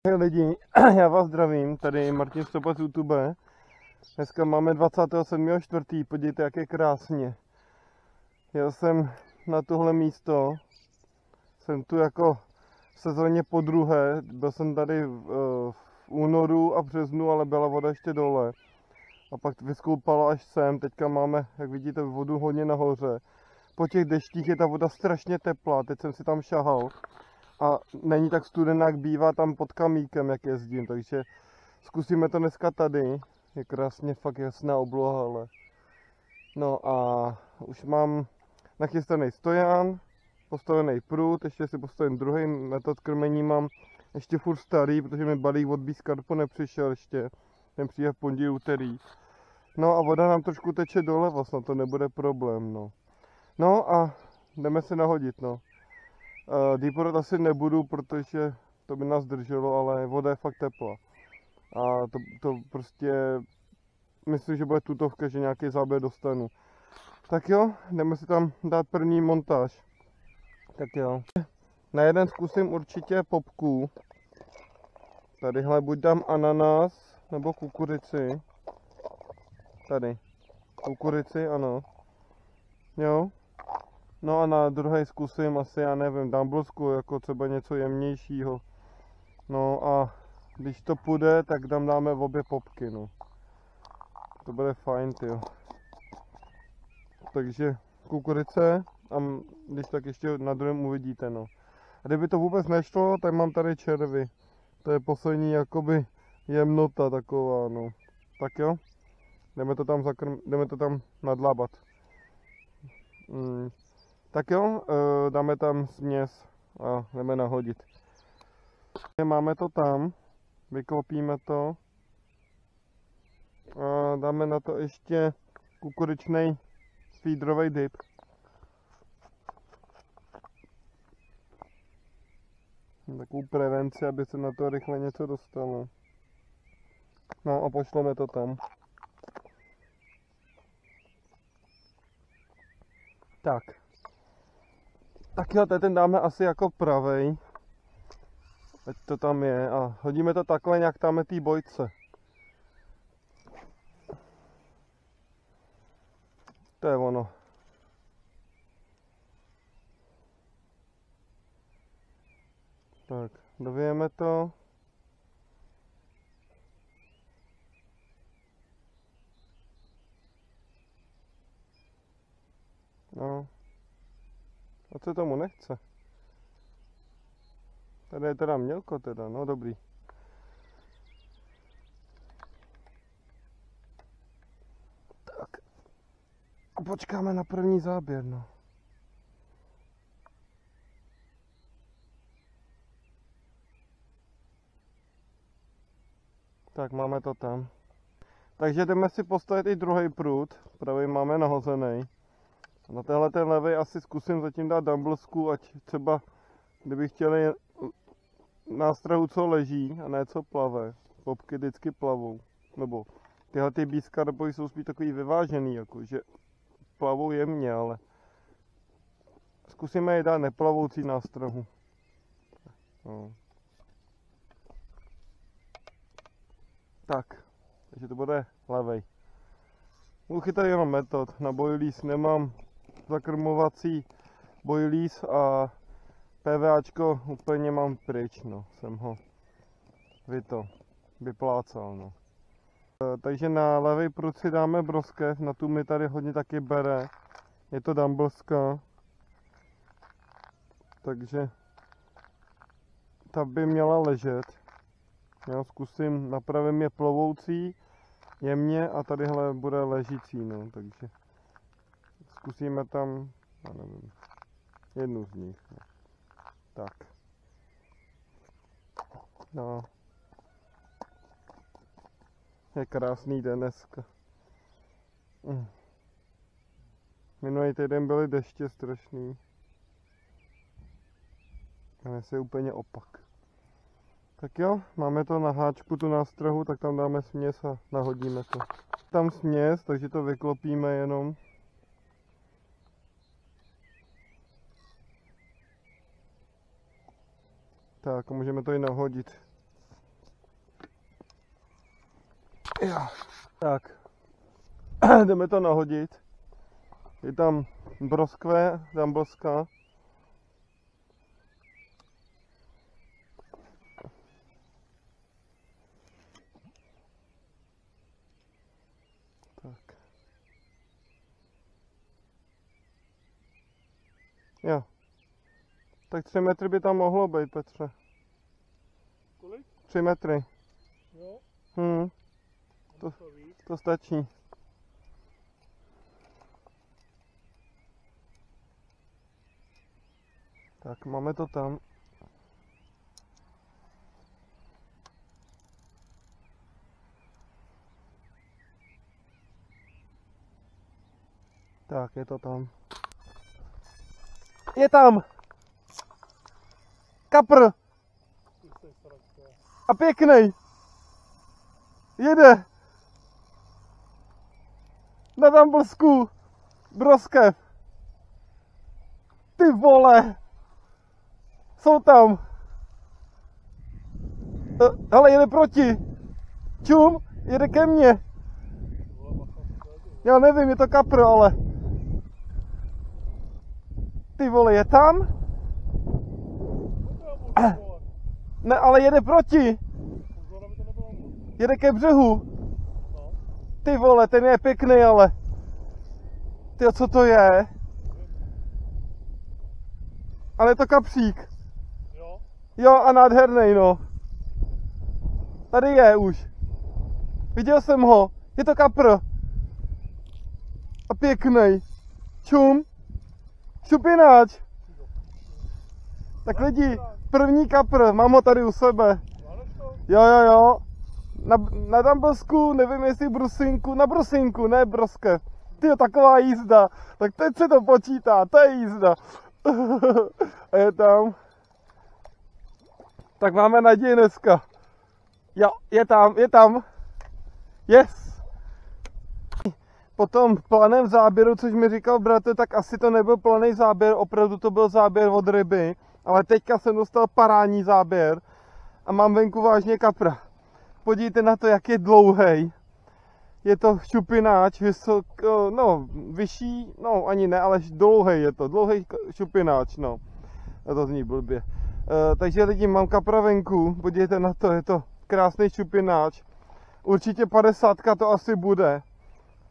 Hej lidi, já vás zdravím, tady Martin Stopa z YouTube. Dneska máme 27.4. Podívejte, jak je krásně. Jel jsem na tohle místo, jsem tu jako v sezóně podruhé, byl jsem tady v únoru a březnu, ale byla voda ještě dole. A pak vyskoupalo až sem, teďka máme, jak vidíte, vodu hodně nahoře. Po těch deštích je ta voda strašně teplá, teď jsem si tam šahal. A není tak studená, jak bývá tam pod kamíkem, jak jezdím, takže zkusíme to dneska tady. Je krásně fakt jasná obloha, ale... No a už mám nachystaný stojan, postavený prut, ještě si postavím druhý metod krmení, mám ještě furt starý, protože mi balík od Biscarpo nepřišel ještě, ten přijde v pondělí, úterý. No a voda nám trošku teče dole, vlastně to nebude problém, no. No a jdeme se nahodit, no. Deeporod asi nebudu, protože to by nás drželo, ale voda je fakt teplá. A to prostě myslím, že bude tutovka, že nějaký záběr dostanu. Tak jo, jdeme si tam dát první montáž. Tak jo. Na jeden zkusím určitě popku. Tadyhle buď dám ananas nebo kukurici. Tady. Kukurici, ano. Jo. No a na druhé zkusím asi, já nevím, dumblesku, jako třeba něco jemnějšího. No a když to půjde, tak tam dáme v obě popky, no. To bude fajn, tyjo. Takže kukurice a když tak ještě na druhém uvidíte, no. A kdyby to vůbec nešlo, tak mám tady červy. To je poslední jakoby jemnota taková, no. Tak jo, jdeme to tam nadlábat. Tak jo, dáme tam směs a jdeme nahodit. Máme to tam, vyklopíme to a dáme na to ještě kukuričnej feederový dip. Takovou prevenci, aby se na to rychle něco dostalo. No a pošleme to tam. Tak. Tak jo, ten dáme asi jako pravej. Ať to tam je a hodíme to takhle nějak tam té bojce. To je ono. Tak, dovijeme to. No. A co tomu nechce? Tady je teda mělko teda, no dobrý. Tak. Počkáme na první záběr, no. Tak, máme to tam. Takže jdeme si postavit i druhý prut. Pravý máme nahozený. Na téhle ten levý asi zkusím zatím dát dumblesku, ať třeba, kdybych chtěl nástrahu, co leží a ne co plave. Popky vždycky plavou. Nebo tyhle ty Biscarpo jsou spíš takový vyvážený, jako že plavou jemně, ale zkusíme je dát neplavoucí nástrahu. No. Tak, takže to bude levej. Budu chytat jenom metod, na boilies nemám zakrmovací boilies a PVAčko úplně mám pryč, no, jsem ho vyplácal, no. Takže na levý prut si dáme broskev, na tu mi tady hodně taky bere, je to dumbleska, takže ta by měla ležet. Já zkusím, napravím je plovoucí jemně a tadyhle bude ležící, no, takže zkusíme tam, já nevím, jednu z nich, no. Tak. No. Je krásný den dneska. Minulý týden byly deště strašný. Dnes je úplně opak. Tak jo, máme to na háčku, tu nástrahu, tak tam dáme směs a nahodíme to. Tam směs, takže to vyklopíme jenom. Tak, můžeme to i nahodit. Jo. Tak, jdeme to nahodit. Je tam broskve, damblska. Tak. Jo. Tak 3 metry by tam mohlo být, Petře. Kolik? 3 metry. Jo. To stačí. Tak, máme to tam. Tak, je to tam. Je tam! Kapr! A pěknej! Jede! Na damblsku! Broskev! Ty vole! Jsou tam! Hele, jede proti! Čum! Jede ke mně! Já nevím, je to kapr, ale... Ty vole, je tam? Ne, ale jede proti! Jede ke břehu! Ty vole, ten je pěkný, ale... Tyjo, co to je? Ale je to kapřík. Jo? Jo, a nádherný, no. Tady je už. Viděl jsem ho. Je to kapr. A pěkný. Čum. Šupináč. Tak lidi, první kapr, mám ho tady u sebe. Jo. Na damblsku, nevím jestli brusinku, na brusinku, ne broskev. Tyjo, taková jízda. Tak teď se to počítá, to je jízda. A je tam. Tak máme naději dneska. Jo, je tam. Yes. Po tom planém záběru, což mi říkal bratr, tak asi to nebyl planý záběr, opravdu to byl záběr od ryby. Ale teďka jsem dostal parádní záběr a mám venku vážně kapra. Podívejte na to, jak je dlouhej. Je to šupináč, vyšší, no ani ne, ale dlouhej je to, dlouhej šupináč, no. A to zní blbě. Takže lidi, mám kapra venku, podívejte na to, je to krásný šupináč. Určitě 50 to asi bude.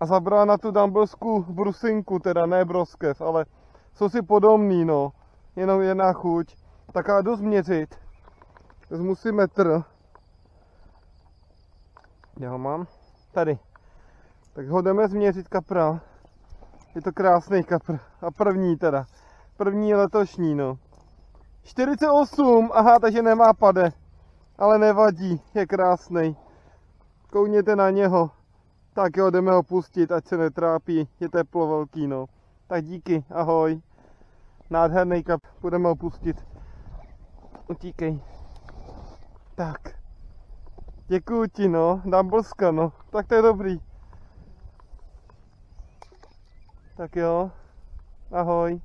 A zabrala na tu damblsku brusinku, teda ne broskev, ale jsou si podobný, no. Jenom jedna chuť. Tak já jdu změřit. Vezmu si metr. Já ho mám tady. Tak ho jdeme změřit kapra. Je to krásný kapr. A první teda. První letošní, no. 48, aha, takže nemá pade. Ale nevadí, je krásný. Koukněte na něho. Tak jo, jdeme ho pustit, ať se netrápí. Je teplo velký, no. Tak díky, ahoj. Nádherný kap, budeme ho pustit. Utíkej. Tak. Děkuju ti, no. Damblska, no. Tak to je dobrý. Tak jo. Ahoj.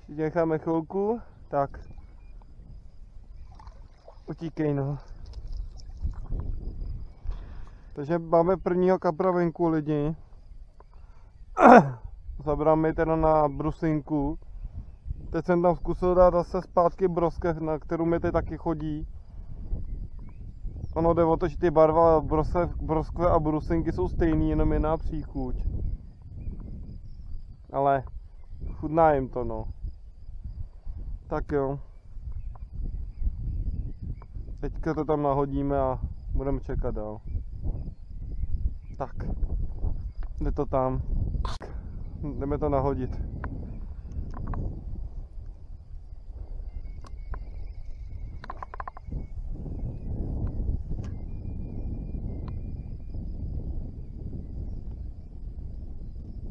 Ještě necháme chvilku. Tak. Utíkej, no. Takže máme prvního kapra venku, lidi. Zabráme teda na brusinku. Teď jsem tam zkusil dát zase zpátky broskev, na kterou mi teď taky chodí. Ono jde o to, že ty barva broskve a brusinky jsou stejný, jenom jiná příchuť. Ale chutná jim to, no. Tak jo. Teďka to tam nahodíme a budeme čekat dál. Tak. Jde to tam. Jdeme to nahodit.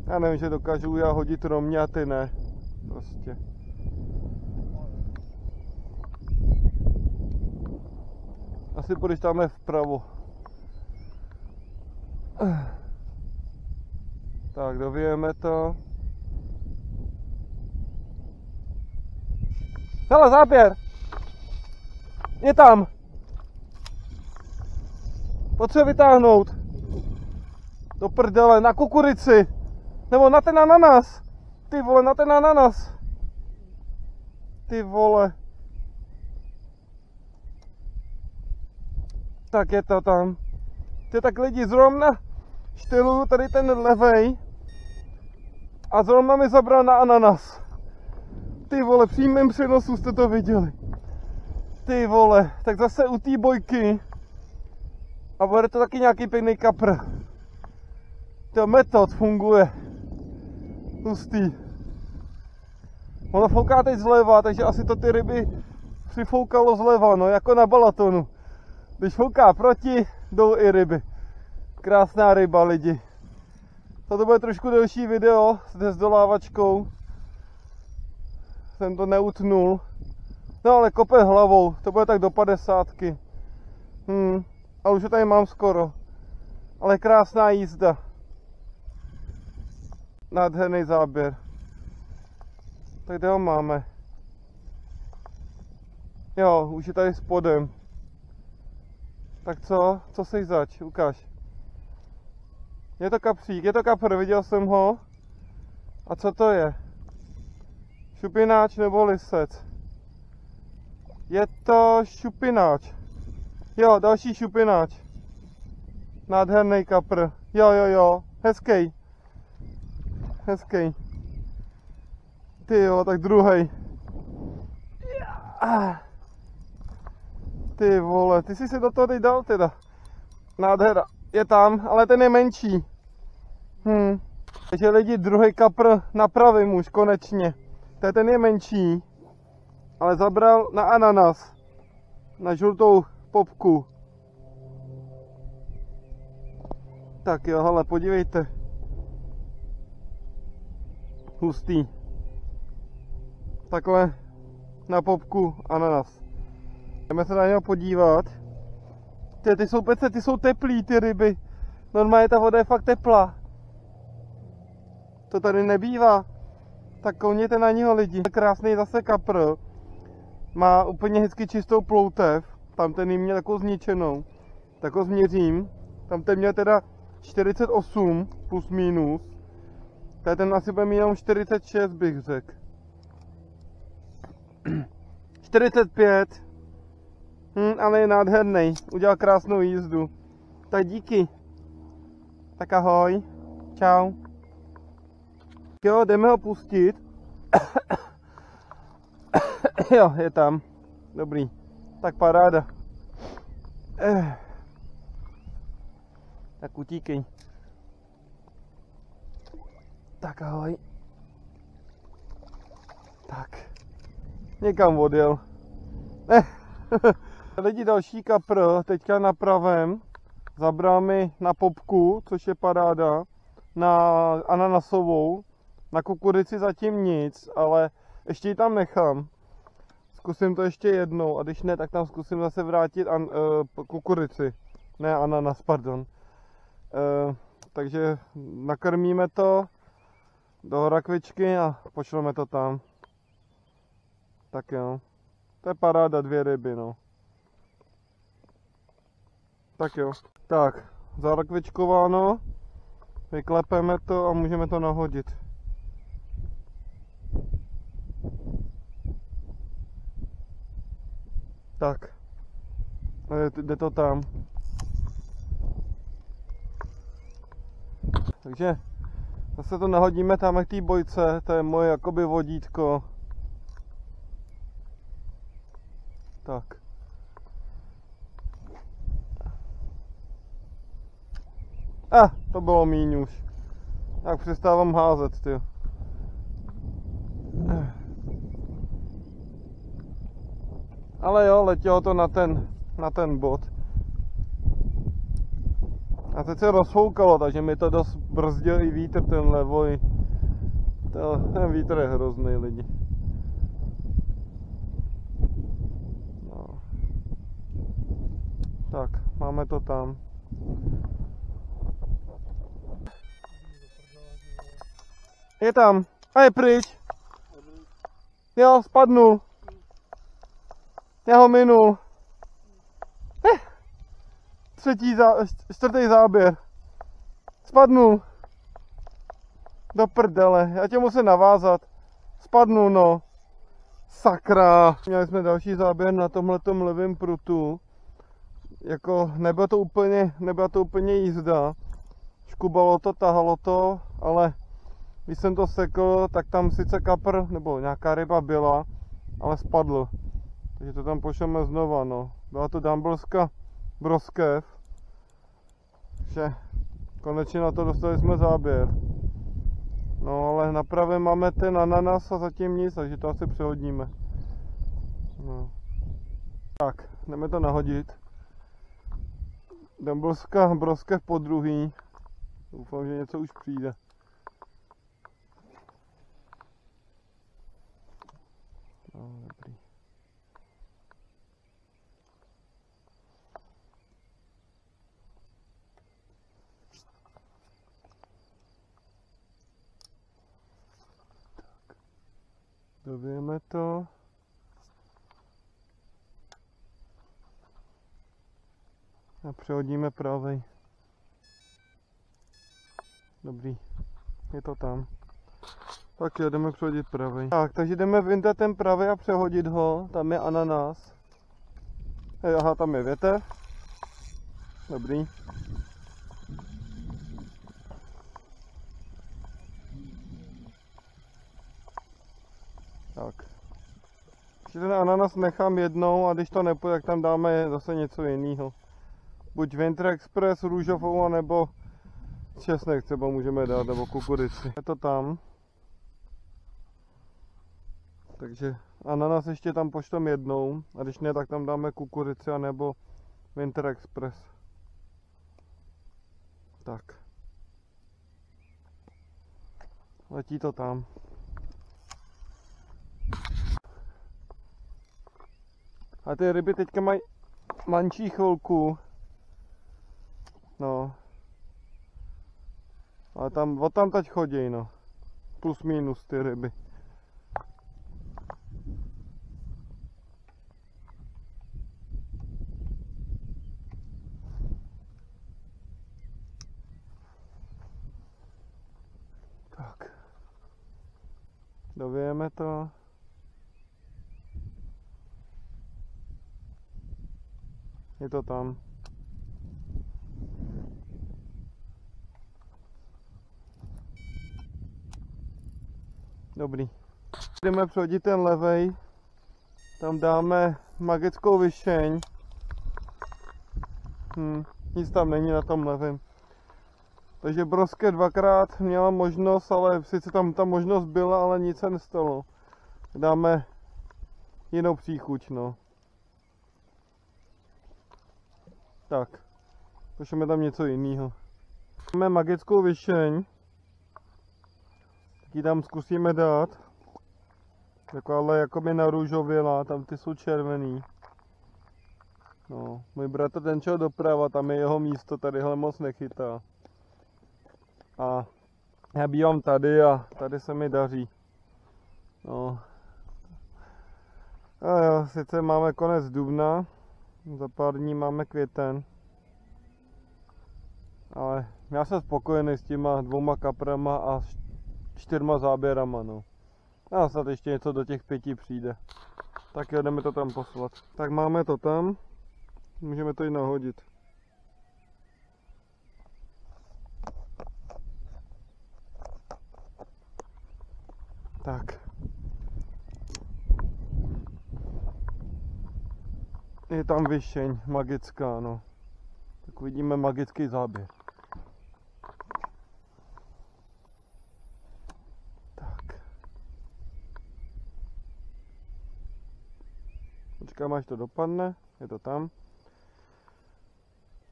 Já nevím, že dokážu já hodit rovně a ty ne. Prostě. Asi půjdeš tamhle vpravo. Tak, dovíjeme to. Hele, záběr! Je tam! Pojď se vytáhnout. Do prdele, na kukurici. Nebo na ten ananas. Ty vole, na ten ananas. Ty vole. Tak je to tam. Ty tak lidi, zrovna štyluju tady ten levej. A zrovna mi zabral na ananas. Ty vole, v přímém přenosu jste to viděli. Ty vole, tak zase u té bojky. A bude to taky nějaký pěkný kapr. To metod funguje. Hustý. Ono fouká teď zleva, takže asi to ty ryby přifoukalo zleva, no jako na balatonu. Když fouká proti, jdou i ryby. Krásná ryba, lidi. Toto bude trošku delší video s dolávačkou. Jsem to neutnul. No ale kope hlavou, to bude tak do 50. A už ho tady mám skoro. Ale krásná jízda. Nádherný záběr. Tak kde ho máme? Jo, už je tady spodem. Tak co? Co seš zač? Ukáž. Je to kapřík, je to kapr, viděl jsem ho. A co to je? Šupináč nebo lisec? Je to šupináč. Jo, další šupináč. Nádherný kapr. Jo. Hezký. Hezký. Ty jo, tak druhej. Ty vole, ty jsi se do toho teď dal teda. Nádhera. Je tam, ale ten je menší. Takže lidi, druhý kapr napravím už konečně. Ten je menší. Ale zabral na ananas. Na žlutou popku. Tak jo, hele, podívejte. Hustý. Takhle na popku ananas. Jdeme se na něho podívat. Ty jsou pece, ty jsou teplý, ty ryby. Normálně ta voda je fakt teplá. To tady nebývá. Tak koukněte na něho, lidi. Krásný zase kapr. Má úplně hezky čistou ploutev. Tam ten měl takovou zničenou. Tak ho změřím. Tam ten měl teda 48 plus minus. Tady ten asi bude mít jenom 46, bych řekl. 45. Ale je nádherný. Udělal krásnou jízdu. Tak díky. Tak ahoj. Čau. Jo, jdeme ho pustit. Jo, je tam. Dobrý. Tak paráda. Tak utíkej. Tak ahoj. Tak. Někam odjel. Lidi, další kapr, teďka na pravém. Zabral mi na popku, což je paráda. Na ananasovou. Na kukurici zatím nic, ale ještě ji tam nechám. Zkusím to ještě jednou a když ne, tak tam zkusím zase vrátit kukurici. Ne ananas, pardon. Takže nakrmíme to do rakvičky a pošleme to tam. Tak jo. To je paráda, 2 ryby, no. Tak jo. Tak, zarakvičkováno. Vyklepeme to a můžeme to nahodit. Tak. Jde to tam. Takže zase to nahodíme tam k té bojce, to je moje jakoby vodítko. Tak. To bylo míň už. Tak přestávám házet, ty. Ale jo, letělo to na ten bod. A teď se rozfoukalo, takže mi to dost brzdil i vítr, ten levoj. Ten vítr je hrozný, lidi. No. Tak, máme to tam. Je tam. A je pryč. Jo, spadnul. Já ho minul. čtvrtý záběr. Spadnul. Do prdele, já tě musím navázat. Spadnul, no. Sakra. Měli jsme další záběr na tomhletom levém prutu. Jako nebyla to úplně jízda. Škubalo to, tahalo to, ale když jsem to sekl, tak tam sice kapr nebo nějaká ryba byla, ale spadl. Takže to tam pošleme znova, no. Byla to dumbbellska broskev. Takže konečně na to dostali jsme záběr. No ale na pravě máme ten ananas a zatím nic, takže to asi přehodníme. No. Tak, jdeme to nahodit. Dumbbellska broskev po druhý. Doufám, že něco už přijde. No, dobrý. Tak. Dobijeme to. A přehodíme pravej. Dobrý, je to tam. Tak jo, jdeme přehodit pravej. Tak, takže jdeme vyndat ten pravej a přehodit ho. Tam je ananas. Aha, tam je větev. Dobrý. Tak. Ještě ten ananas nechám jednou a když to nepůjde, tak tam dáme zase něco jiného. Buď Winter Express růžovou, nebo česnek třeba můžeme dát, nebo kukurici. Je to tam. Takže ananas ještě tam pošlem jednou. A když ne, tak tam dáme kukurici, nebo Winter Express. Tak. Letí to tam. A ty ryby teďka mají mančí chvilku. No. Ale tam, od tam teď chodí, no. Plus minus ty ryby. Tak. Dovijeme to. Je to tam. Dobrý. Jdeme přehodit ten levej. Tam dáme magickou vyšeň. Nic tam není na tom levém. Takže broske dvakrát měla možnost, ale sice tam ta možnost byla, ale nic se nestalo. Dáme jinou příchuť, no. Tak. Pošleme tam něco jiného. Máme magickou vyšeň. Taky tam zkusíme dát. Jako, ale jako by narůžověla, tam ty jsou červený. No, můj bratr ten šel doprava, tam je jeho místo, tadyhle moc nechytá. A já bývám tady a tady se mi daří. No. A jo, sice máme konec dubna, za pár dní máme květen. Ale já jsem spokojený s těma 2 kaprama a 4 záběrama, no. A snad ještě něco do těch 5 přijde. Tak jo, jdeme to tam poslat. Tak máme to tam. Můžeme to i nahodit. Tak. Je tam vyšeň magická, no. Tak vidíme magický záběr. Počkám, až to dopadne, je to tam.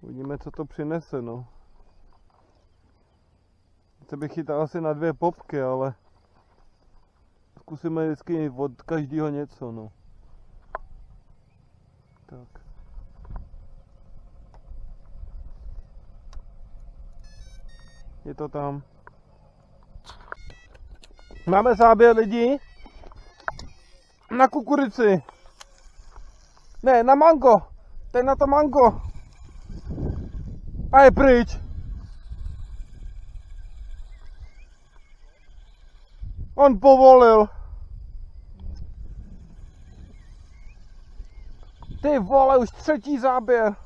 Uvidíme, co to přinese, no. Teď bych chytal asi na 2 popky, ale zkusíme vždycky od každého něco, no. Tak. Je to tam. Máme záběr, lidi. Na kukurici. Ne, na mango. Teď na to mango. A je pryč. On povolil. Ty vole, už třetí záběr.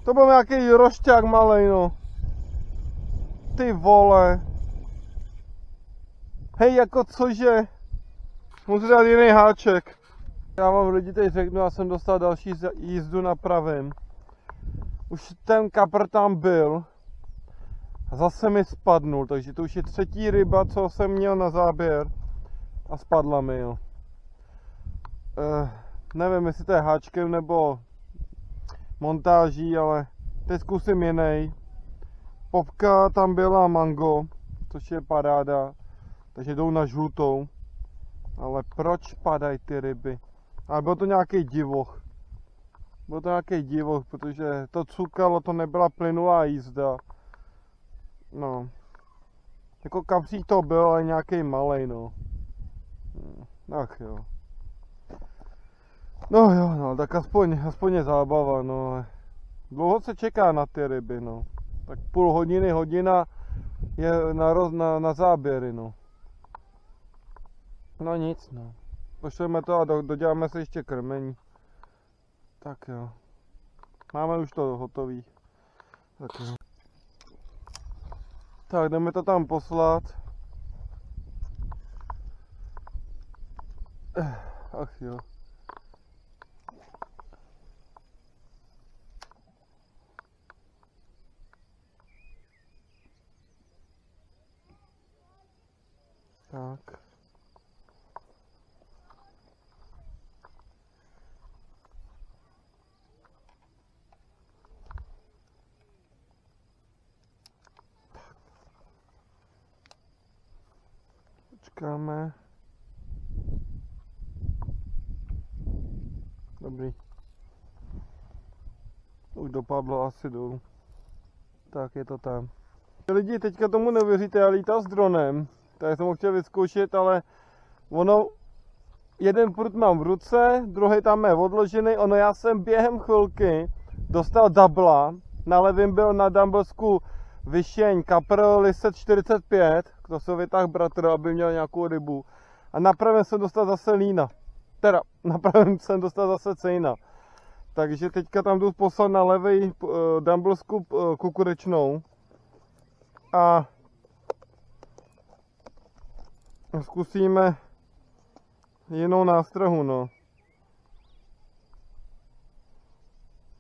To byl nějaký rošťák malej, no. Ty vole. Hej, jako cože? Musím dát jiný háček. Já vám lidi teď řeknu, já jsem dostal další jízdu na pravém. Už ten kapr tam byl. A zase mi spadnul, takže to už je třetí ryba, co jsem měl na záběr. A spadla mi, jo. Nevím, jestli to je háčkem nebo montáží, ale teď zkusím jiný. Popka tam byla mango, což je paráda, takže jdou na žlutou. Ale proč padají ty ryby? Ale byl to nějaký divoch. Byl to nějaký divoch, protože to cukalo, to nebyla plynulá jízda. No. Jako kapřík to byl, ale nějaký malej, no. Ach jo. No jo, no, tak aspoň je zábava, no. Dlouho se čeká na ty ryby, no. Tak půl hodiny, hodina je na záběry, no. No nic, no. Pošleme to a doděláme se ještě krmení. Tak jo. Máme už to hotový. Tak jo. Tak jdeme to tam poslat. Ach jo. Tak. Počkáme. Dobrý. Už dopadlo asi dolů. Tak je to tam. Lidi, teďka tomu nevěříte, já lítal s dronem. Tak jsem ho chtěl vyzkoušet, ale ono, jeden prut mám v ruce, druhý tam je odložený, ono já jsem během chvilky dostal dubla, na levém byl na dumblsku vyšeň kapr liset 45, to se vytáhl bratr, aby měl nějakou rybu, a na pravém jsem dostal zase lína, teda na pravém jsem dostal zase cejna, takže teďka tam jdu poslat na levý dumblsku kukurečnou a zkusíme jinou nástrahu, no.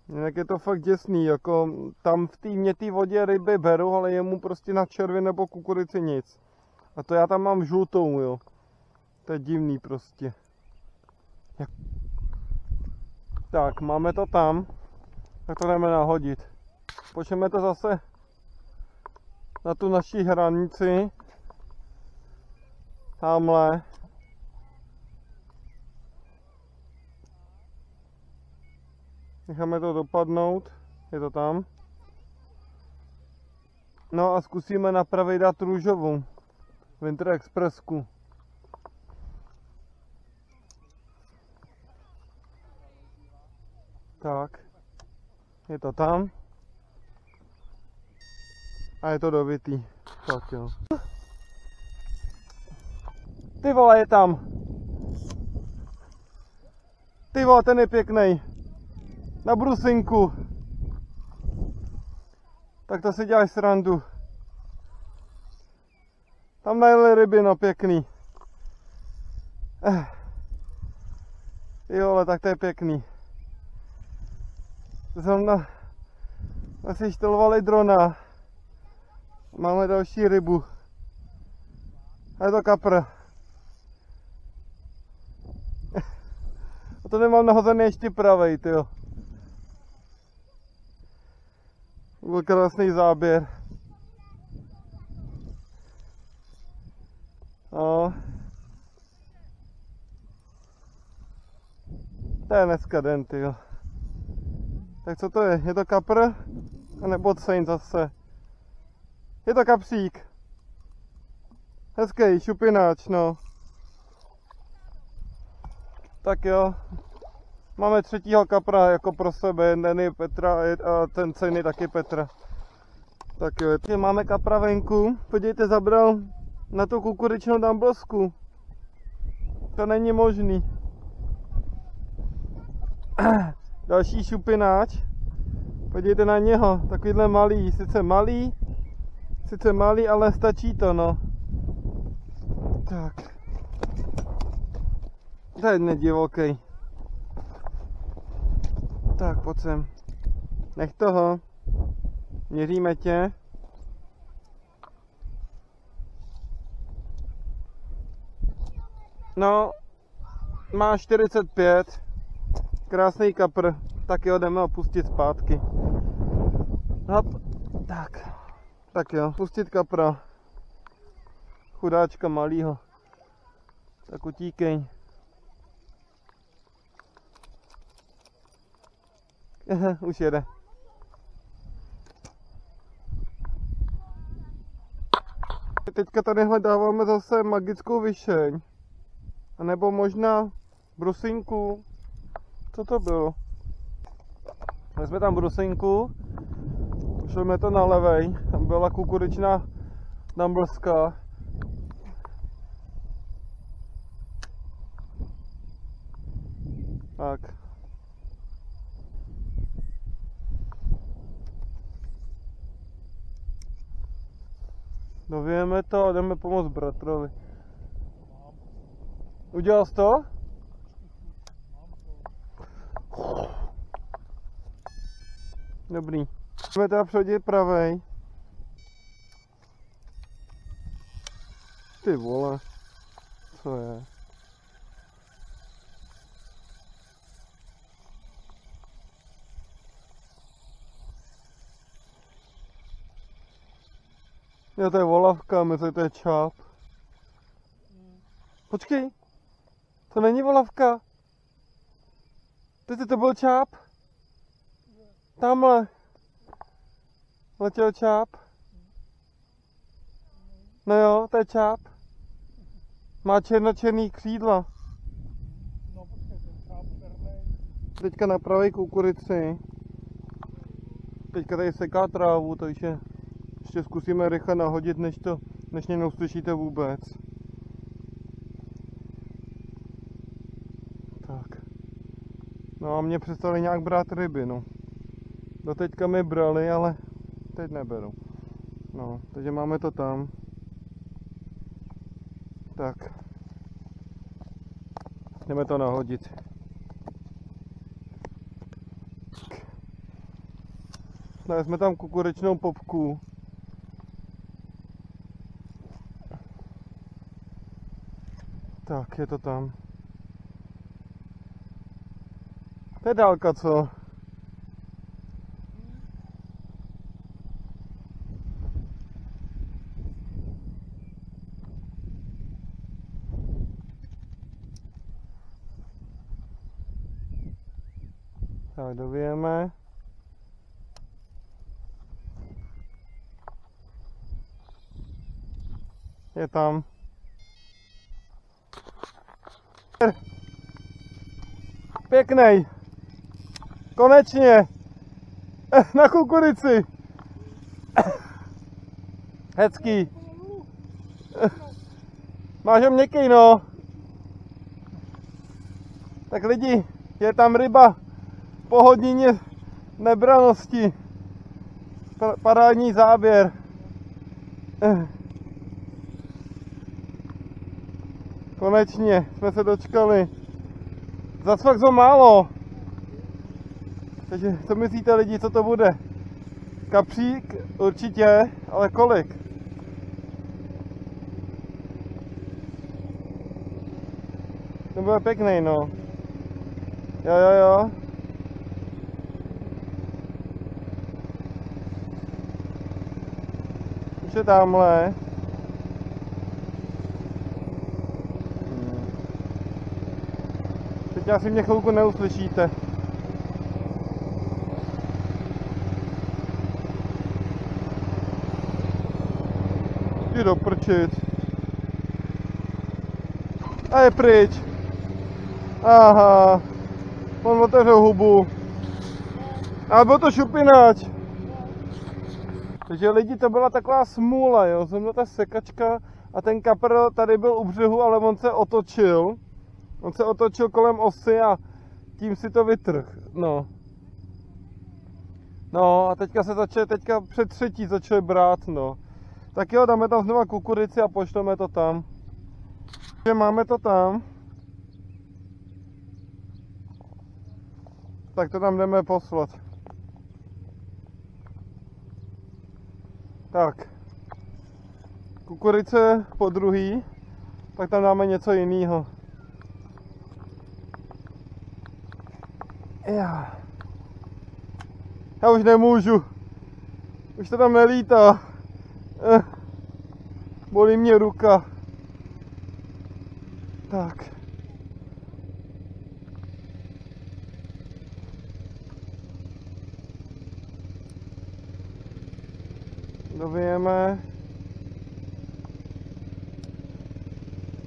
Jinak je to fakt děsný, jako tam v té mětté vodě ryby beru, ale jemu prostě na červy nebo kukurici nic. A to já tam mám žlutou, jo. To je divný prostě. Tak, máme to tam. Tak to jdeme nahodit. Počneme to zase na tu naší hranici. Tamhle. Necháme to dopadnout. Je to tam. No a zkusíme na pravej dát růžovou. Winter Expressku. Tak. Je to tam. A je to dovitý. Tak jo. Ty vole, je tam. Ty vole, ten je pěkný. Na brusinku. Tak to si děláš srandu. Tam najeli ryby, no pěkný. Jo, ale tak to je pěkný. Zrovna asi štelovali drona. Máme další rybu. A je to kapr. A to nemám nahozený ještě pravej, tyjo. Byl krásný záběr. No. To je dneska den, tyjo. Tak co to je? Je to kapr? A nebo cejn zase? Je to kapřík. Hezký šupináč, no. Tak jo. Máme třetího kapra jako pro sebe, jeden je Petra a ten cen je taky Petra. Tak jo, máme kapra venku, podívejte, zabral na tu kukuřičnou dumblesku. To není možný. Další šupináč. Podívejte na něho, takovýhle malý, sice malý, ale stačí to, no. Tak. To je nedivokej. Tak, pojď sem. Nech toho. Měříme tě. No, má 45. Krásný kapr. Tak jo, jdeme ho pustit zpátky. Hop. Tak. Tak jo, pustit kapra. Chudáčka malýho. Tak utíkej. Už jede. Teďka tady hledáváme zase magickou vyšeň. A nebo možná brusinku. Co to bylo? My jsme tam brusinku. Šli to na levej. Tam byla kukuřičná dumbleska. Tak. Dovíjeme to a jdeme pomoct bratrovi. Udělal jsi to? Dobrý. Jdeme teda předět pravej. Ty vole. Co je? Jo, to je volavka, myslím, to je čáp. Počkej, to není volavka. Teď to byl čáp. Tamhle. Letěl čáp. No jo, to je čáp. Má černočerný křídla. No, počkej, ten čáp černej. Teďka napraví kukuřici. Teďka tady seká trávu, takže ještě zkusíme rychle nahodit, než mě neuslyšíte vůbec. Tak. No a mě přestali nějak brát ryby, no. Doteďka mi brali, ale teď neberu. No, takže máme to tam. Tak. Jdeme to nahodit. Dali jsme tam kukuřičnou popku. Tak, je to tam. Pedálka, co? Tak, dovíjeme. Je tam. Pěknej. Konečně. Na kukuřici. Hezký. Máš ho měkký, no. Tak lidi, je tam ryba po hodině nebranosti. Parádní záběr. Konečně jsme se dočkali. Zas fakt zo málo. Takže co myslíte lidi, co to bude? Kapřík určitě, ale kolik? To bude pěkný, no. Jo. Už je tamhle. Teď asi mě chvilku neuslyšíte. Jdi do prčic. A je pryč. Aha. On otevřel hubu. Ale byl to šupináč. Takže lidi, to byla taková smůla, jo. Zrovna ta sekačka a ten kapr tady byl u břehu, ale on se otočil. On se otočil kolem osy a tím si to vytrhl. No. No a teďka před třetí začali brát, no. Tak jo, dáme tam znova kukurici a pošleme to tam. Takže máme to tam. Tak to tam jdeme poslat. Tak. Kukurice po druhý. Tak tam dáme něco jiného. Já už nemůžu. Už to tam nelítá. Bolí mě ruka. Tak. Dovějeme.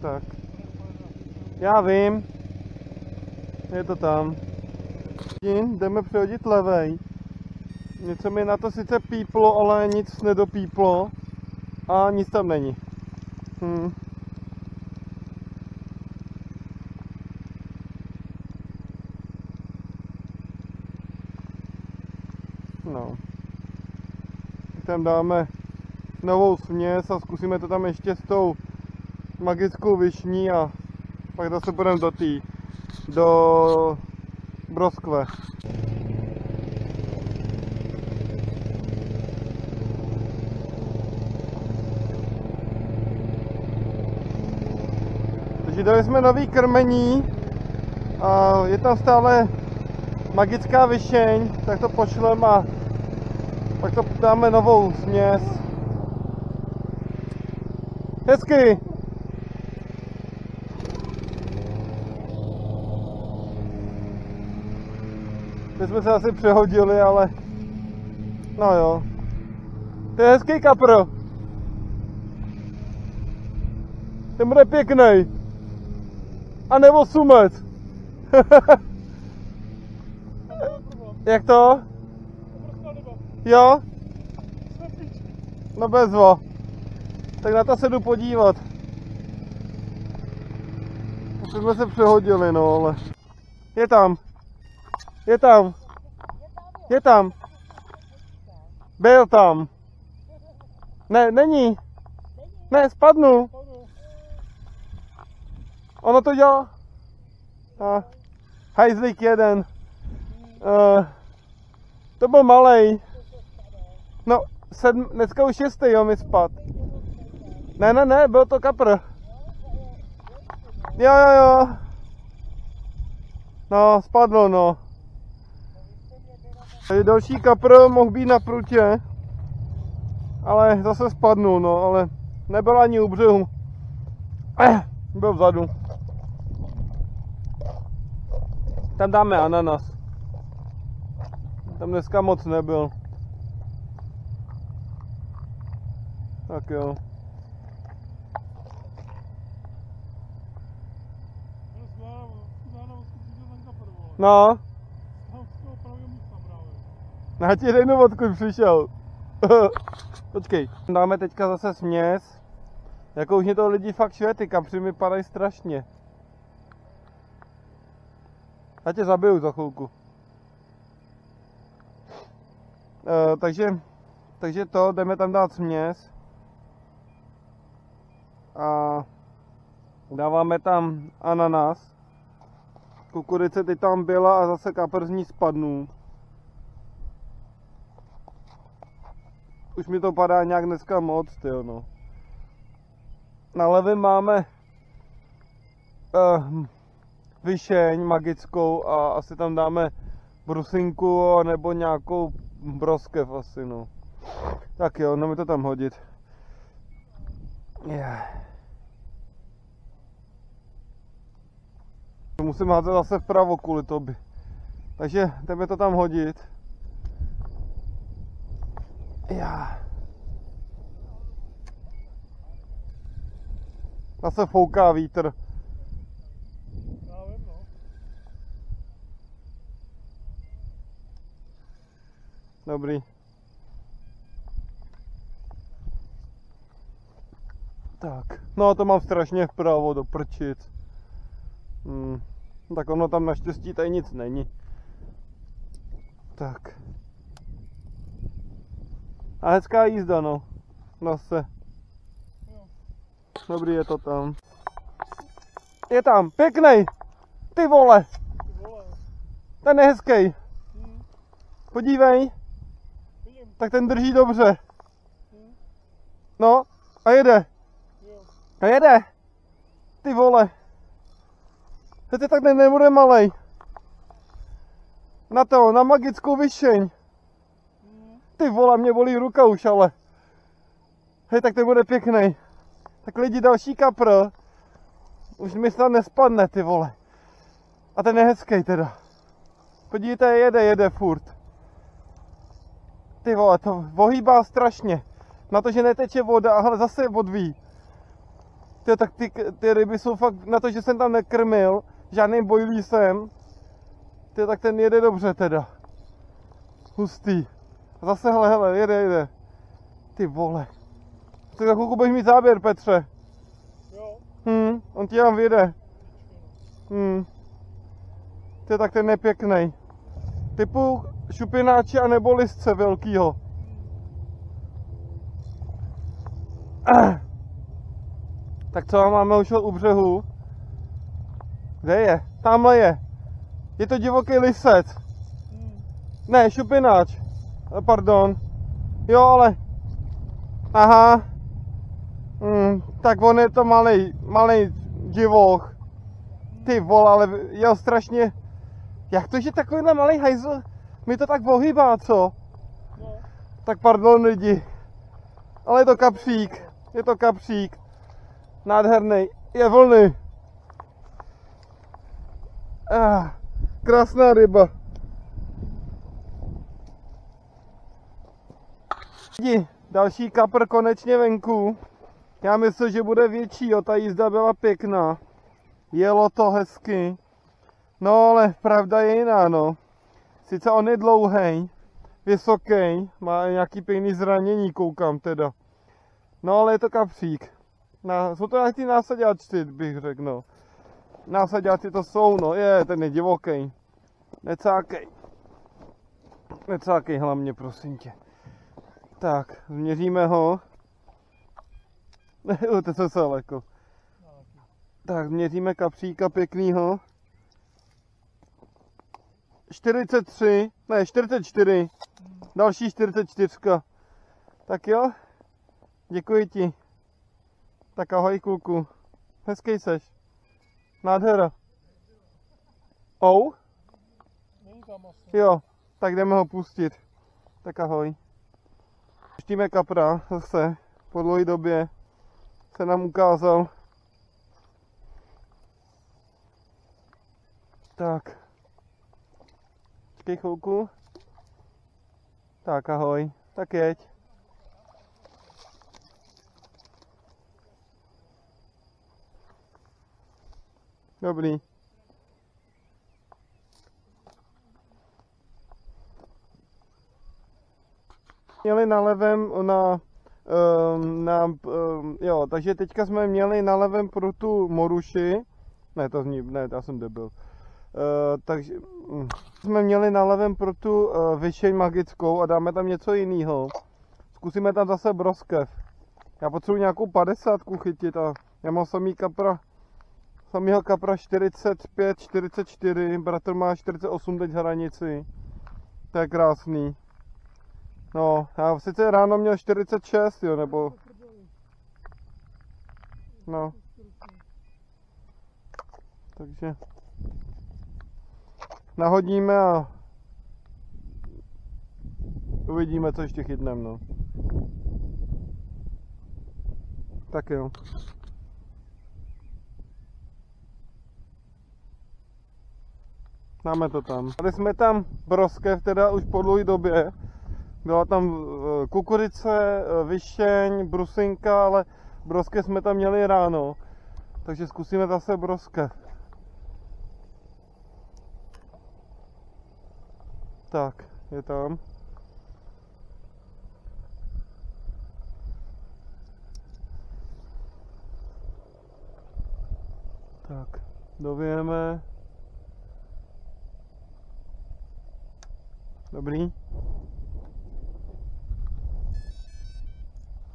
Tak. Já vím. Je to tam. Jdeme přehodit levej. Něco mi na to sice píplo, ale nic nedopíplo. A nic tam není. No. Tam dáme novou směs a zkusíme to tam ještě s tou magickou višní a pak zase půjdeme do broskve. Takže dali jsme nový krmení a je tam stále magická višeň, tak to pošleme a pak to dáme novou směs. Hezky! Teď jsme se asi přehodili, ale no jo. To je hezký kapr. Ten bude pěkný. A nebo sumec. Jak to? Jo? No bezva. Tak na to se jdu podívat. Už jsme se přehodili, no ale. Je tam. Je tam. Je tam. Byl tam. Ne, není. Ne, spadnu. Ono to dělá. Hajzlík jeden. To byl malej. No, dneska už 6. jo, mi spad. Ne, byl to kapr. Jo. No, spadlo, no. Další kapr mohl být na prutě. Ale zase spadnul, no, ale nebyl ani u břehu. Byl vzadu. Tam dáme ananas. Tam dneska moc nebyl. Tak jo. No. Já ti řeknu, odkud přišel. Počkej. Dáme teďka zase směs. Jako už mě to lidi fakt šve, ty kapři mi padají strašně. Já tě zabiju za chvilku. Takže to, jdeme tam dát směs. A dáváme tam ananas. Kukurice teď tam byla a zase kapr z ní spadnul. Už mi to padá nějak dneska moc, tyjo, no. Na levém máme višeň magickou a asi tam dáme brusinku nebo nějakou broskev asi, no. Tak jo, no mi to tam hodit. Musím házet zase vpravo kvůli tobě. Takže jdeme to tam hodit. Zase fouká vítr. Dobrý. Tak, no to mám strašně vpravo do prčic. Tak ono tam naštěstí tady nic není. Tak. A hezká jízda, no. Zase. Dobrý, je to tam. Je tam, pěknej. Ty vole. Ten je hezký. Podívej. Tak ten drží dobře. No, a jede. A jede. Ty vole. Teď tak nebude malej. Na to, na magickou vyšeň. Ty vole, mě bolí ruka už, ale. Hej, tak to bude pěkný. Tak lidi, další kapr. Už mi snad nespadne, ty vole. A ten je hezký teda. Podívejte, jede furt. Ty vole, to ohýbá strašně. Na to, že neteče voda, ale zase odví. Ty, tak ty ryby jsou fakt, na to, že jsem tam nekrmil, žádným bojlísem. Ty, tak ten jede dobře teda. Hustý. A zase, hele, jede. Ty vole. Ty za chvilku budeš mít záběr, Petře. Jo. On ti tam vyjede. Ty, tak ten je pěknej. Typu šupináče a nebo listce velkýho. Tak co, máme už u břehu? Kde je? Tamhle je. Je to divoký lisec. Ne, šupináč. Pardon. Jo, ale... Aha. Tak on je to malej divoch. Ty vole, ale je strašně... Jak to, že takovýhle malý hajzl mi to tak ohýbá, co? No. Tak pardon lidi. Ale je to kapřík. Je to kapřík. Nádherný. Je volný. Krásná ryba. Lidi, další kapr konečně venku. Já myslím, že bude větší, jo, ta jízda byla pěkná. Jelo to hezky. No ale pravda je jiná, no. Sice on je dlouhý, vysoký, má nějaký pěkný zranění, koukám teda. No ale je to kapřík. Jsou to nějaký násaďáci, bych řekl, no. Násaďáci to jsou, no, ten je divoký. Necákej. Necákej hlavně, prosím tě. Tak, změříme ho. To se lekl. Tak, změříme kapříka pěknýho. 43, ne 44, další 44. Tak jo, děkuji ti. Tak ahoj kluku, hezký seš. Nádhera. Není tam asi. Jo, tak jdeme ho pustit. Tak ahoj. Puštíme kapra zase, po dlouhé době se nám ukázal. Tak. Počkej chvilku. Tak ahoj, tak jeď. Dobrý. Měli na levém jo, takže teďka jsme měli na levém pro tu moruši. Ne, já jsem debil. Takže jsme měli na levém pro tu vyšeň magickou a dáme tam něco jiného. Zkusíme tam zase broskev. Já potřebuji nějakou 50 chytit a já mám samýho kapra 45, 44, bratr má 48 teď hranici. To je krásný. No, já sice ráno měl 46, jo, nebo... No. Takže... Nahodíme a... Uvidíme, co ještě chytneme, no. Tak jo. Dáme to tam. Tady jsme tam broskev, teda už po dlouhé době. Byla tam kukurice, vyšeň, brusinka, ale broskev jsme tam měli ráno. Takže zkusíme zase broskev. Tak, je tam. Tak, dovějeme. Dobrý.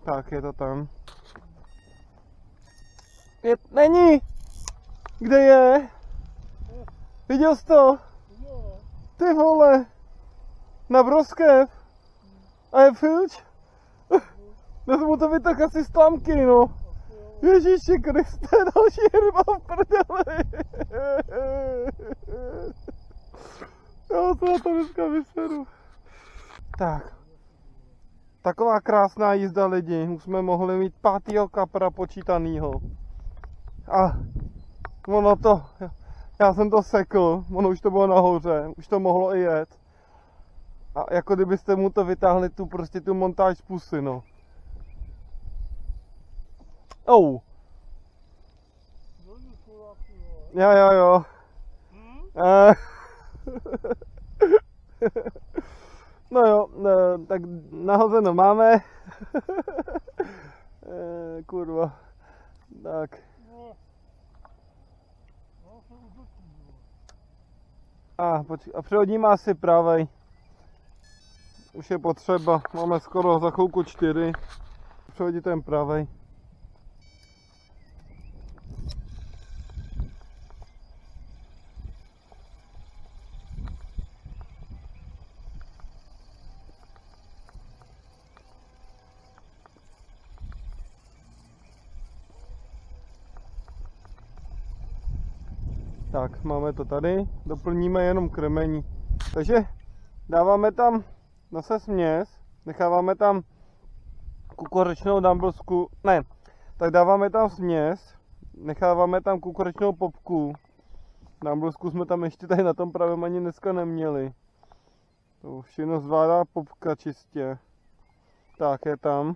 Tak, je to tam. Není! Kde je? Viděl jsi to? Ty vole! Na broskev! A je filč? Já jsem mu to vytáhl asi z tlamky, no. Ježíši Kriste, další ryba v prdeli. Já to na to dneska vyseru. Tak. Taková krásná jízda lidi. Už jsme mohli mít 5. kapra počítanýho. A ono to, já jsem to sekl, ono už to bylo nahoře, už to mohlo i jet. A jako kdybyste mu to vytáhli tu montáž z pusy, no. Oh. Jo. No jo, tak nahozeno máme. Kurva. Tak. A přehodíme asi pravej. Už je potřeba, máme skoro za chvilku 4. Přehodí ten pravej. Tak, máme to tady, doplníme jenom krmení. Takže dáváme tam zase směs, necháváme tam kukuřičnou dumbbellsku, ne, tak dáváme tam směs, necháváme tam kukuřičnou popku. Dumbbellsku jsme tam ještě tady na tom pravém ani dneska neměli. To všechno zvládá popka čistě. Tak, je tam.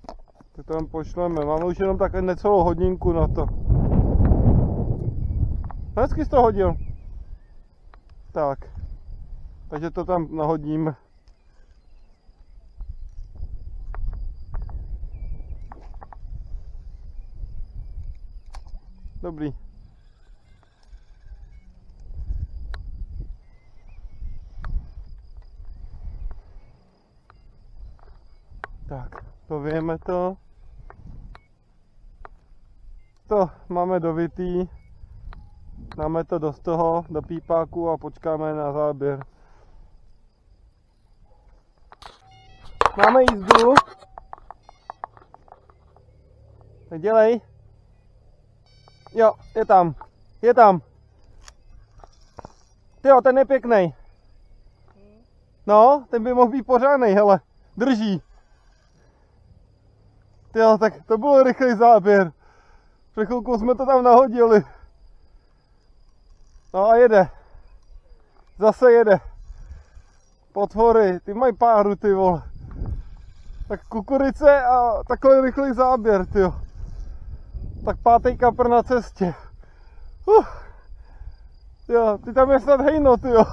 Tak to tam pošleme, máme už jenom tak necelou hodinku na to. Hezky jsi to hodil. Tak. Takže to tam nahodíme. Dobrý. Tak, dovějeme to. To máme dovitý. Dáme to do toho, do pípáku a počkáme na záběr. Máme jízdu. Tak dělej. Jo, je tam. Je tam. Tyjo, ten je pěkný. No, ten by mohl být pořádnej, hele. Drží. Tyjo, tak to byl rychlý záběr. Před chvilkou jsme to tam nahodili. No a jede. Zase jede. Potvory, ty mají páru, ty vole. Tak kukurice a takový rychlý záběr, tyjo. Tak 5. kapr na cestě. Jo, ty tam je snad hejno, tyjo.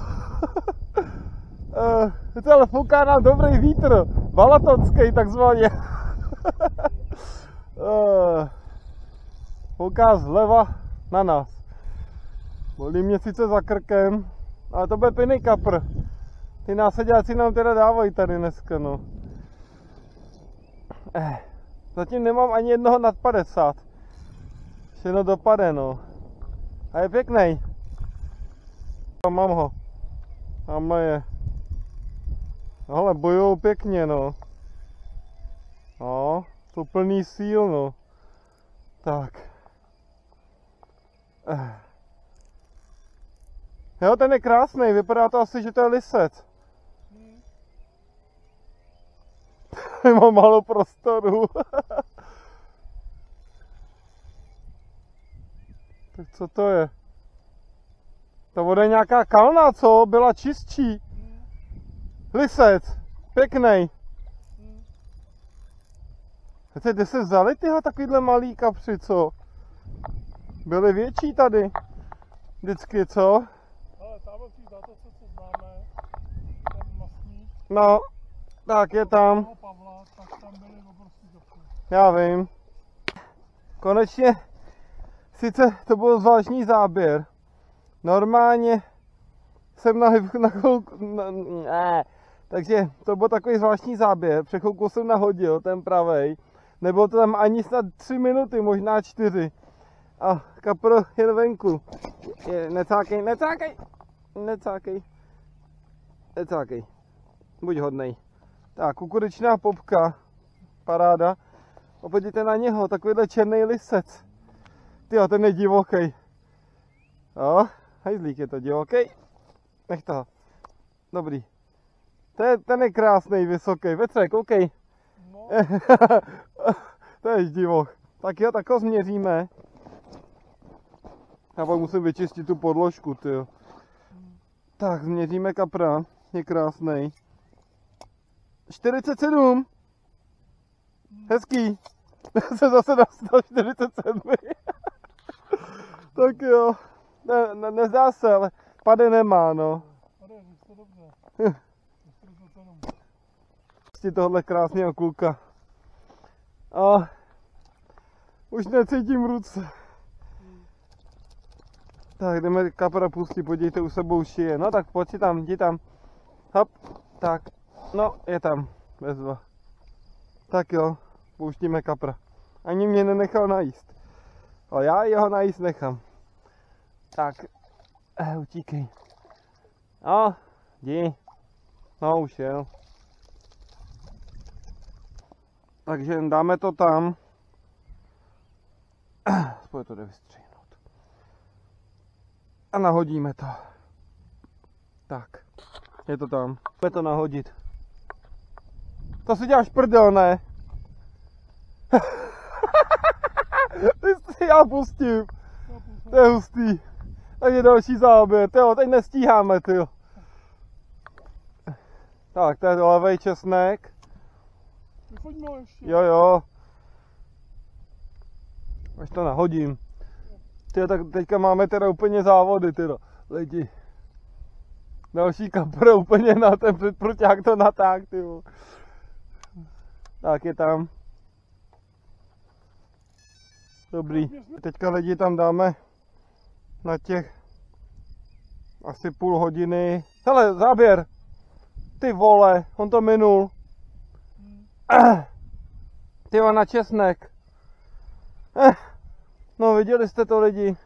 Ale fouká nám dobrý vítr. Balatonský takzvaně. Fouká zleva na nás. Bolí mě sice za krkem, ale to bude pěkný kapr. Ty náseďáci nám teda dávají tady dneska, no. Zatím nemám ani jednoho nad 50. Všechno dopade, no. A je pěkný. Mám ho. Tamhle je. Hele, bojujou pěkně, no. No, jsou plný síl, no. Tak. Jo, ten je krásný, vypadá to asi, že to je lisec. Mám málo prostoru. Tak co to je? To voda je nějaká kalna, co? Byla čistší. Lisec, pěkný. Kde se vzali tyhle takovýhle malý kapři, co? Byly větší tady. Vždycky, co? Ale tamhle v té zatoce, co známe, ten masník. No, tak je tam. Pavla, tak tam byly obrovský kapři. Já vím. Konečně Sice to byl zvláštní záběr. Normálně jsem na chvilku... Takže to byl takový zvláštní záběr. Před chvilkou jsem nahodil ten pravej. Nebylo to tam ani snad 3 minuty, možná 4. A kapr je venku. Necákej, necákej! Necákej. Necákej. Buď hodnej. Tak, kukuřičná popka. Paráda. A podívejte na něho, takovýhle černý lisec. Tyjo, ten je divoký. Jo, hajzlík je to divoký. Nech to. Dobrý. Ten je krásný, vysoký. Vetře, koukej. No. To je divok. Tak jo, tak ho změříme. Já pak musím vyčistit tu podložku, tyjo. Tak, změříme kapra. Je krásný. 47. Hezký. Se zase dostal 47. Tak jo. Nezdá se, ale pade nemá, no. Pade, to dobře. 47. Prostě tohle krásného kluka. A už necítím ruce. Tak jdeme kapra pustit, podívejte, u sebou šije. No tak pojď si tam, jdi tam. Hop, tak. No, je tam. Bezva. Tak jo, pouštíme kapra. Ani mě nenechal najíst. Ale já jeho najíst nechám. Tak. Utíkej. No, jdi. No, už jel. Takže dáme to tam. Spoj to jde vystřihnout. A nahodíme to. Tak. Je to tam. Pojďme to nahodit. To si děláš prdel, ne? Ty si já pustím. To je hustý. Takže další záběr. Tyjo, teď nestíháme, tyjo. Tak, to je levej česnek. Vychoďme ještě. Jo. Až to nahodím. Tyjo, tak teďka máme teda úplně závody, tyjo. Lidi. Další kapra úplně na ten předproťák to natáh, tyjo. Tak je tam. Dobrý. Teďka lidi tam dáme na těch asi půl hodiny. Hele, záběr. Ty vole, on to minul. Tyjo, na česnek. No, viděli jste to, lidi.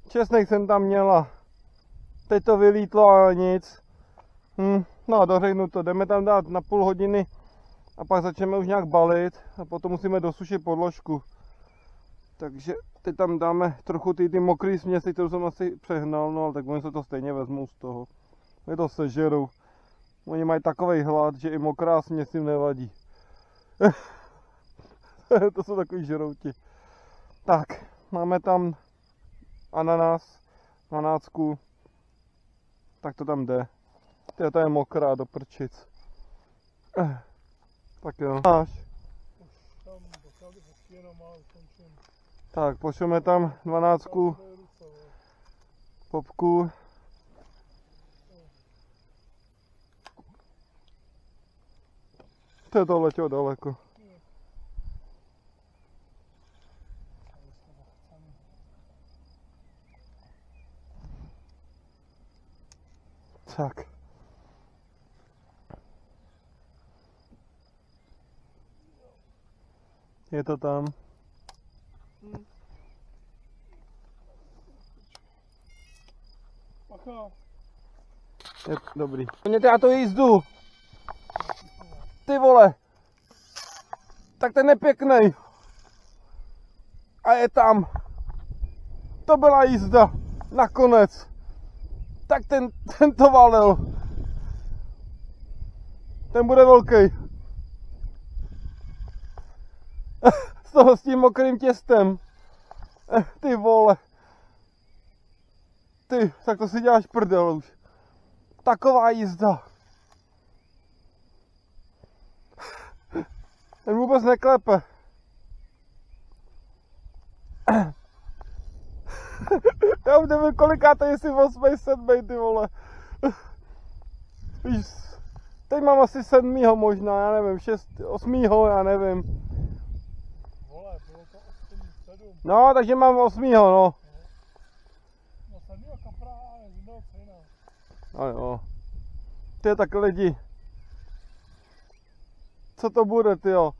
Česnek jsem tam měla. Teď to vylítlo a nic. No, dořeknu to. Jdeme tam dát na půl hodiny a pak začneme už nějak balit a potom musíme dosušit podložku. Takže teď tam dáme trochu ty mokrý směsi, kterou jsem asi přehnal, no ale tak oni se to stejně vezmou z toho. Oni to sežerou. Oni mají takovej hlad, že i mokrá směs jim nevadí. To jsou takový žrouti. Tak, máme tam ananas, manácku. Tak to tam jde. To je mokrá do prčic. Tak jo. Máš. Tak, pošleme tam 12 popku. To letělo daleko. Tak. Je to tam. Je dobrý. Mějte já to jízdu. Ty vole. Tak ten je pěkný. A je tam. To byla jízda. Nakonec. Tak ten to valil. Ten bude velký. Z toho s tím mokrým těstem. Ty vole. Ty, tak to si děláš prdel už. Taková jízda. Ten vůbec neklepe. Já už nevím kolikáte, jestli 8, 7, ty vole. Víš, teď mám asi 7. možná, já nevím, 6, 8, já nevím. vole, bylo to 8,7. No, takže mám 8, no. No 7 kapra je z jiného cejna. No jo. Ty tak lidi. Co to bude, tyjo?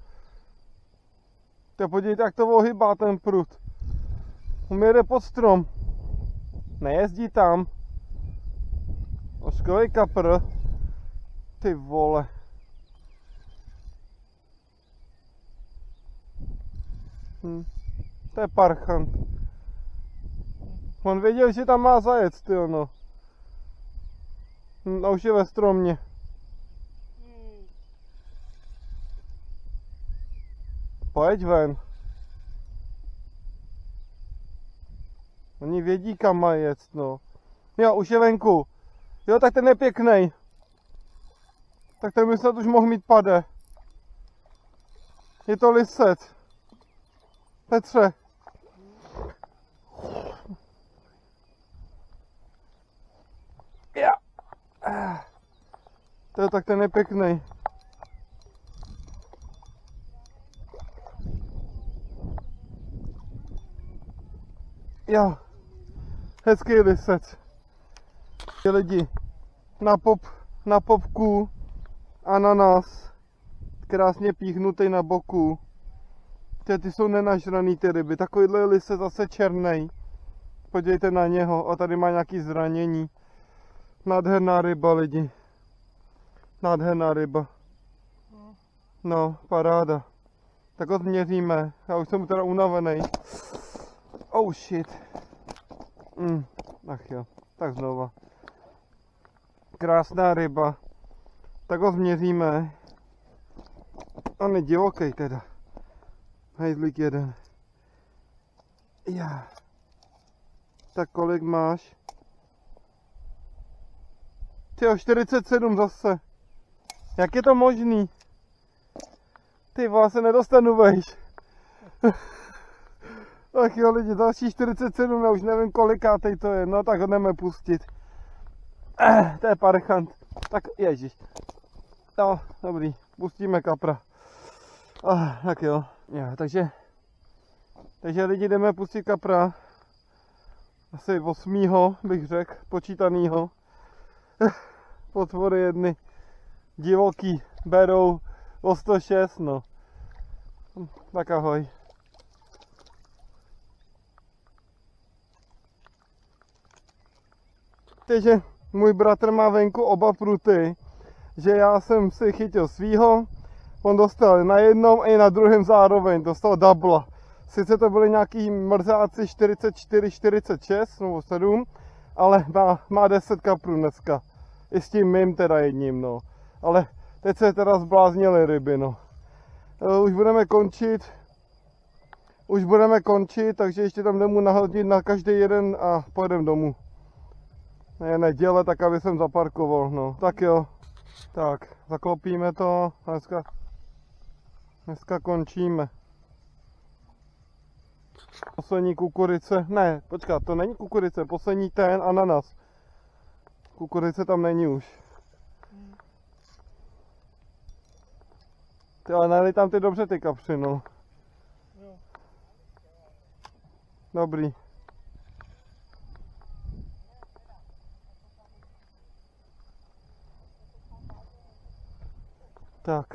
Ty podívejte, jak to ohybá ten prut. On jede pod strom. Nejezdí tam. Oškovej kapr. Ty vole. To je parchant. On věděl, že tam má zajec, tyjo, no. A už je ve stromě. Pojď ven. Oni vědí, kam mají jet, no. Jo, už je venku. Jo, tak ten je pěknej. Tak ten by snad už mohl mít pade. Je to lisec. Petře. Ja. To tak ten je pěknej. Jo. Hezký lisec. Ty lidi. Na popku ananas. Krásně píchnutý na boku. Ty jsou nenažraný ty ryby. Takovýhle lisec zase černý. Podívejte na něho. A tady má nějaký zranění. Nádherná ryba, lidi. Nádherná ryba. No, paráda. Tak ho změříme. Já už jsem teda unavený. Oh shit. Ach jo, tak znova. Krásná ryba. Tak ho změříme. On je divoký teda. Hejzlík jeden. Já. Tak kolik máš? Tyjo, 47 zase. Jak je to možný? Ty vole, se nedostanu vejš. Ach jo lidi, další 47, já už nevím kolikátej to je, no tak ho jdeme pustit. To je parchant. Tak ježiš. No, dobrý, pustíme kapra. Tak jo. Takže lidi, jdeme pustit kapra. Asi 8. bych řekl, počítanýho. Potvory jedny divoký berou o 106, no. Tak ahoj. Takže můj bratr má venku oba pruty, že já jsem si chytil svýho, on dostal na jednom i na druhém zároveň, dostal double. Sice to byly nějaký mrzáci 44, 46 nebo 7, ale má 10 kaprů dneska. I s tím mým teda jedním, no. Ale teď se teda zbláznily ryby, no. Už budeme končit, takže ještě tam jdeme nahodit na každý jeden a pojedeme domů. Je neděle, tak aby jsem zaparkoval, no. Tak jo. Tak, zaklopíme to a dneska končíme. Poslední kukurice, ne, počkat, to není kukurice, poslední ten ananas. Kukurice tam není už. Ty, ale najeli tam ty dobře ty kapři, no. Dobrý. Tak.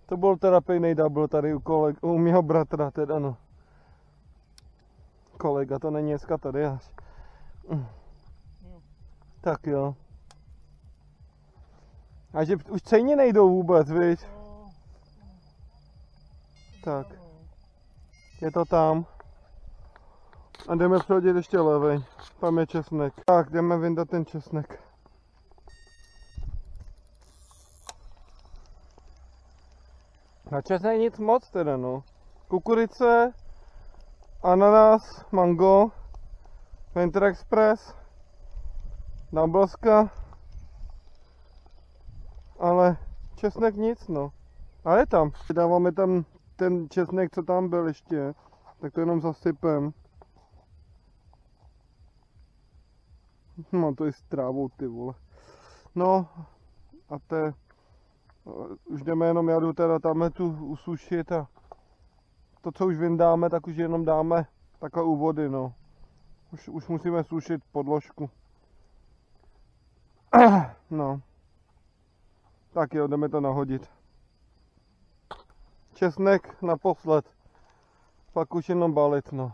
To byl teda pejnej double tady u mýho bratra teda, no. Kolega, to není dneska tady až. Tak jo. A že už cejně nejdou vůbec, viď? Tak. Je to tam. A jdeme přehodit ještě levej. Tam je česnek. Tak, jdeme vyndat ten česnek. Na česnek nic moc teda, no. Kukurice, ananas, mango, Winter Express, Dumbleska, ale česnek nic, no. A je tam. Dáváme tam ten česnek, co tam byl ještě, tak to jenom zasypem. No to je s trávou, ty vole. No a už jdeme jenom, já jdu teda tam tu usušit a to, co už vyndáme, tak už jenom dáme takhle u vody, no. Už musíme sušit podložku. No. Tak jo, jdeme to nahodit. Česnek naposled. Pak už jenom balit, no.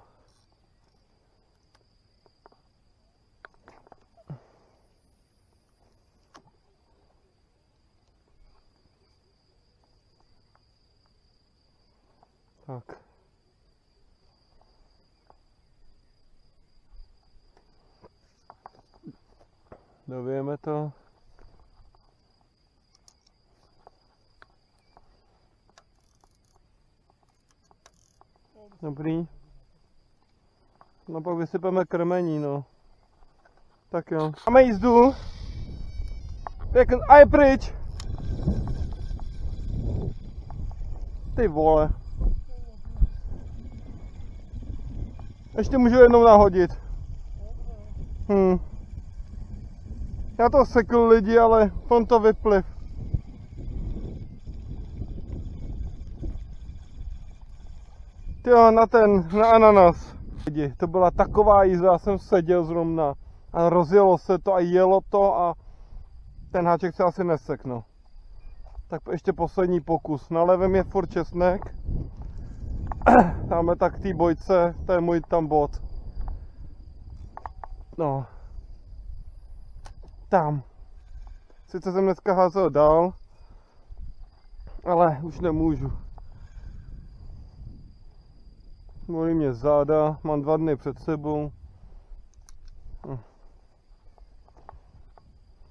Tak. Dovějeme to. Dobrý. No pak vysypeme krmení, no. Tak jo. Máme jízdu. Pěkný, a je pryč. Ty vole. Ještě můžu jednou nahodit. Já to sekl lidi, ale on to vypliv. Tyjo, na ananas. To byla taková jízda, já jsem seděl zrovna a rozjelo se to a jelo to a ten háček se asi neseknul. Tak ještě poslední pokus. Na levém je furt česnek. Dáme tak k té bojce, to je můj tam bod. No. Tam. Sice jsem dneska házel dál, ale už nemůžu. Bolí mě záda, mám 2 dny před sebou.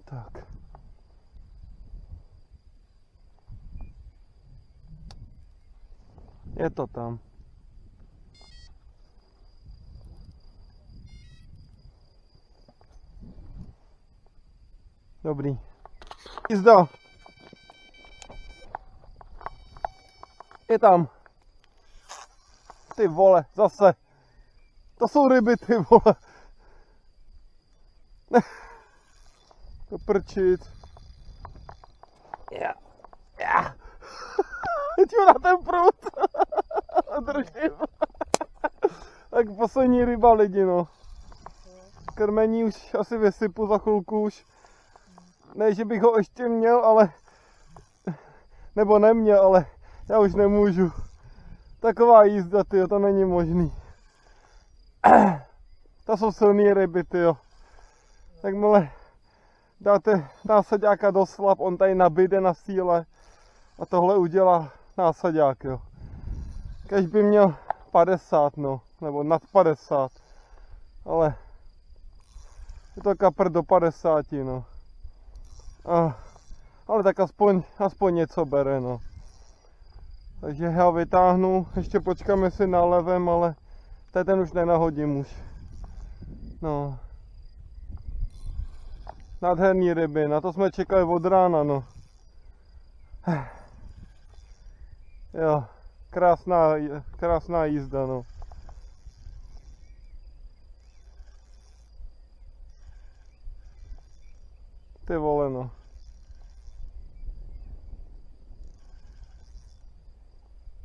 Tak. Je to tam. Dobrý. Jízda. Je tam. Ty vole, zase. To jsou ryby, ty vole. To prčit. Jď na ten prut. Držím. Tak poslední ryba lidi, no. Krmení už asi vysypu za chvilku už. Ne, že bych ho ještě měl, ale... Nebo neměl, ale já už nemůžu. Taková jízda, tyjo, to není možný. To jsou silný ryby, tyjo. Jakmile dáte násaďáka do slab, on tady nabíde na síle a tohle udělá násaďák, jo. Kež by měl 50, no, nebo nad 50, ale je to kapr do 50, no. Ale tak aspoň něco bere, no. Takže já vytáhnu, ještě počkáme si na levém, ale ten už nenahodím už. No. Nádherný ryby, na to jsme čekali od rána, no. Jo, krásná jízda, no. Ty vole, no.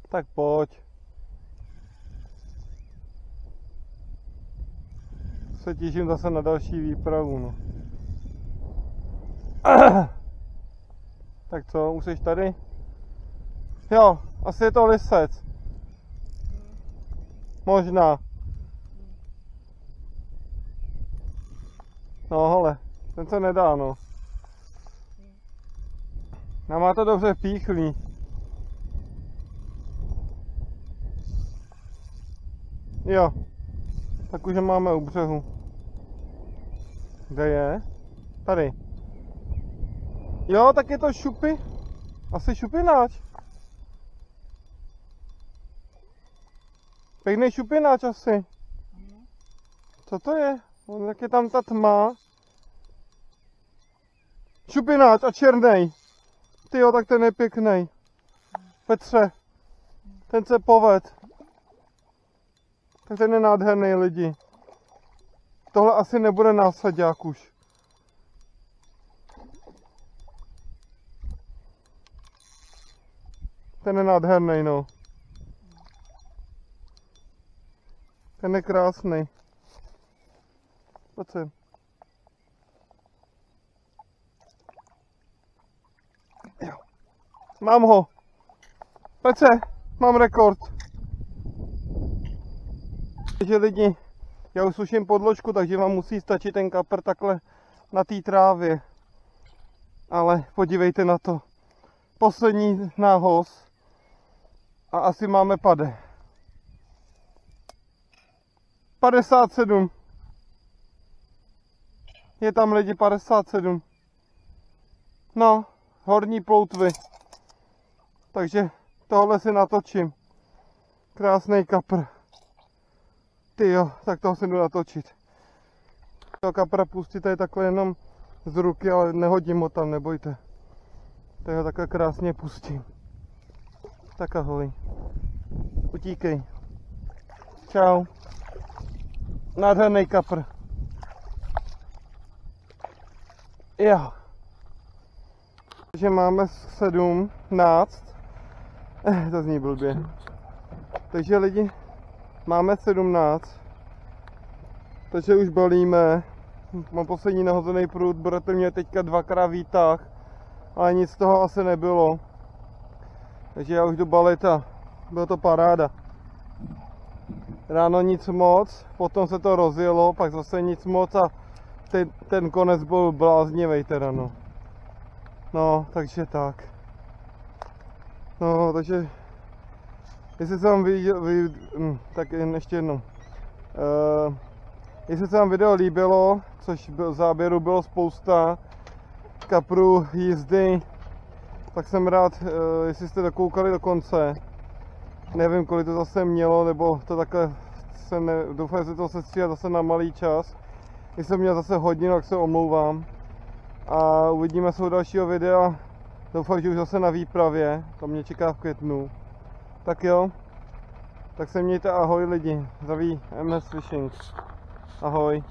Tak pojď. Se těším zase na další výpravu, no. Tak co, už jsi tady? Jo, asi je to lisec. Možná. No hele, ten se nedá, no. A má to dobře píchlý. Jo, tak už je máme u břehu. Kde je? Tady. Jo, tak je to šupy. Asi šupináč. Pěkný šupináč asi. Co to je? Jak je tam ta tma. Šupináč a černej. Tyjo, tak ten je pěkný. Petře, ten se poved. Tak ten je nádherný, lidi. Tohle asi nebude násaďák už. Ten je nádherný, no. Ten je krásný. Pojď sem. Jo. Mám ho. Pojď se, mám rekord. Takže lidi, já už suším podložku, takže vám musí stačit ten kapr takhle na té trávě. Ale podívejte na to. Poslední nához. A asi máme pade. 57. Je tam lidi 57. No, horní ploutvy. Takže tohle si natočím. Krásný kapr. Tyjo, tak toho si jdu natočit. Toho kapra pustíte takhle jenom z ruky, ale nehodím ho tam, nebojte. Tak ho takhle krásně pustím. Tak ahoj. Utíkej. Čau. Nádherný kapr. Jo. Takže máme 17. To zní blbě. Takže lidi, máme 17. Takže už balíme. Mám poslední nahozený prut, budete mě teďka dvakrát výtah, ale nic z toho asi nebylo. Takže já už jdu balit a byla to paráda. Ráno nic moc, potom se to rozjelo, pak zase nic moc a ten konec byl bláznivý teda no. No, takže tak. No, takže jestli se vám tak jen ještě jednou. Jestli se vám video líbilo, což záběru bylo spousta, kaprů, jízdy, tak jsem rád, jestli jste dokoukali do konce. Nevím, kolik to zase mělo, nebo to takhle doufám, že se to sestříhá zase na malý čas. Když jsem měl zase hodinu, tak se omlouvám. A uvidíme se u dalšího videa. Doufám, že už zase na výpravě. To mě čeká v květnu. Tak jo. Tak se mějte, ahoj lidi. Zdraví MS Fishing. Ahoj.